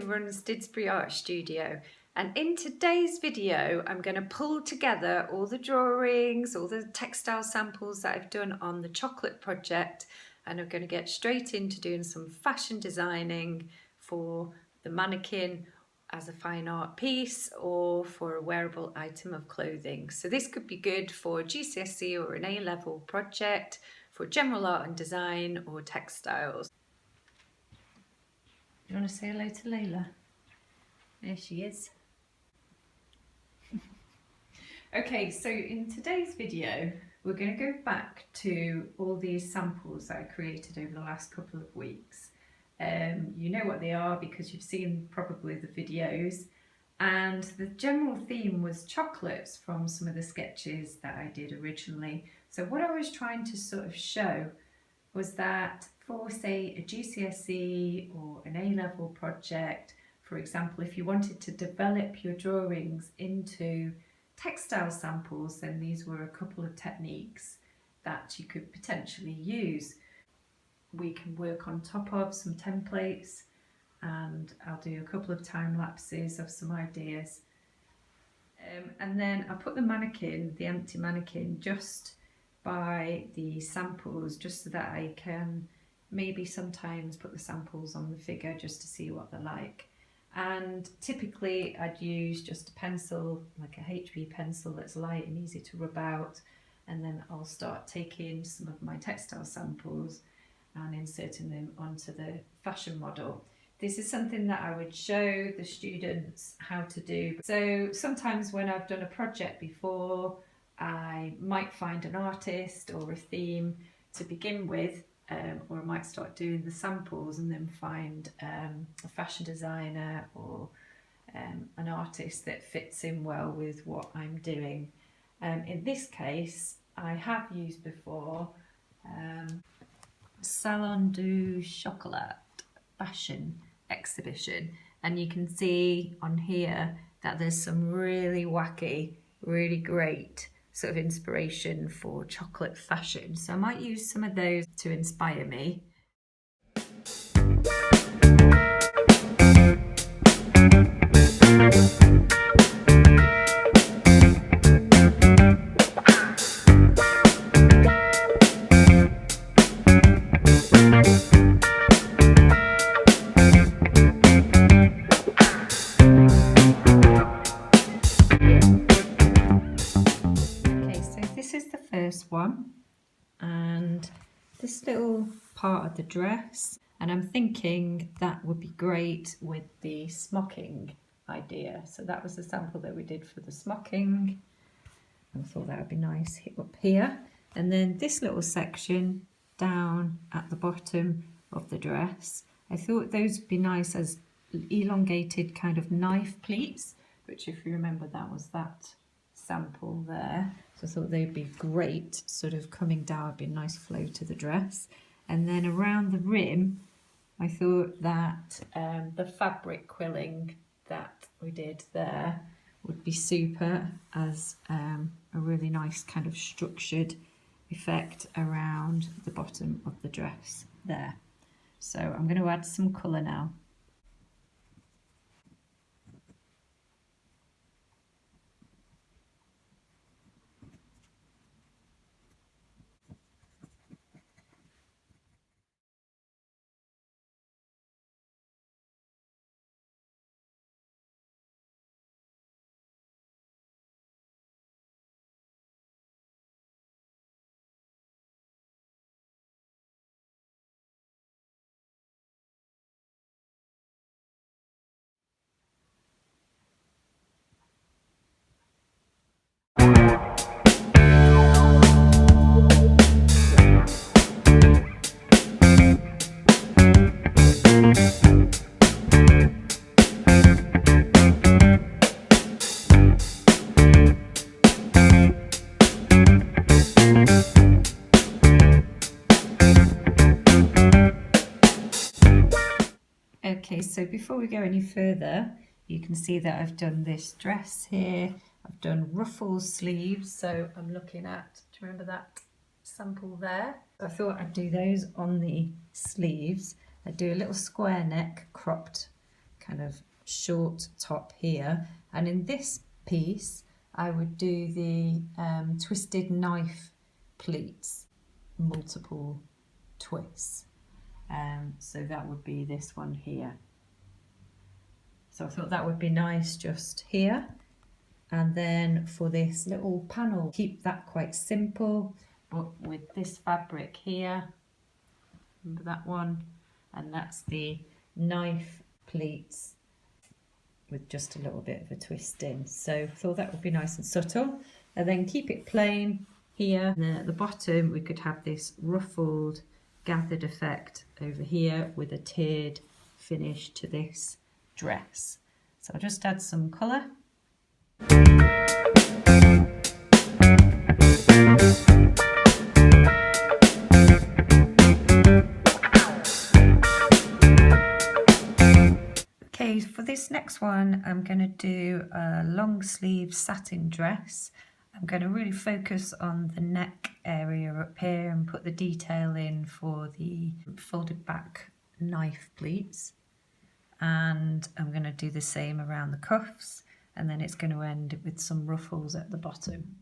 who runs Didsbury Art Studio, and in today's video I'm going to pull together all the drawings, all the textile samples that I've done on the chocolate project, and I'm going to get straight into doing some fashion designing for the mannequin as a fine art piece or for a wearable item of clothing. So this could be good for a GCSE or an A-level project, for general art and design or textiles. You want to say hello to Layla? There she is. Okay, so in today's video, we're going to go back to all these samples that I created over the last couple of weeks. You know what they are because you've seen probably the videos. And the general theme was chocolates from some of the sketches that I did originally. So what I was trying to sort of show was that for, say, a GCSE or an A-level project, for example, if you wanted to develop your drawings into textile samples, then these were a couple of techniques that you could potentially use. We can work on top of some templates, and I'll do a couple of time lapses of some ideas. And then I'll put the mannequin, the empty mannequin, just by the samples, just so that I can maybe sometimes put the samples on the figure just to see what they're like. And typically I'd use just a pencil, like a HB pencil that's light and easy to rub out, and then I'll start taking some of my textile samples and inserting them onto the fashion model. This is something that I would show the students how to do. So sometimes when I've done a project before, I might find an artist or a theme to begin with, or I might start doing the samples and then find a fashion designer or an artist that fits in well with what I'm doing. In this case, I have used before Salon du Chocolat fashion exhibition, and you can see on here that there's some really wacky, really great sort of inspiration for chocolate fashion. So I might use some of those to inspire me. One, and this little part of the dress, and I'm thinking that would be great with the smocking idea. So that was the sample that we did for the smocking. I thought that would be nice up here, and then this little section down at the bottom of the dress, I thought those would be nice as elongated kind of knife pleats, which, if you remember, that was that sample there. So I thought they'd be great, sort of coming down, would be a nice flow to the dress. And then around the rim, I thought that the fabric quilling that we did there would be super as a really nice kind of structured effect around the bottom of the dress there. So I'm going to add some colour now. Okay, so before we go any further, you can see that I've done this dress here. I've done ruffles sleeves, so I'm looking at, do you remember that sample there? I thought I'd do those on the sleeves. I'd do a little square neck cropped kind of short top here, and in this piece I would do the twisted knife pleats, multiple twists. So that would be this one here. So I thought that would be nice just here. And then for this little panel, keep that quite simple, but with this fabric here, remember that one? And that's the knife pleats with just a little bit of a twist in. So I thought that would be nice and subtle. And then keep it plain here. And then at the bottom, we could have this ruffled gathered effect over here with a tiered finish to this dress. So I'll just add some colour. Okay, for this next one, I'm going to do a long sleeve satin dress. I'm going to really focus on the neck area up here and put the detail in for the folded back knife pleats. And I'm going to do the same around the cuffs, and then it's going to end with some ruffles at the bottom.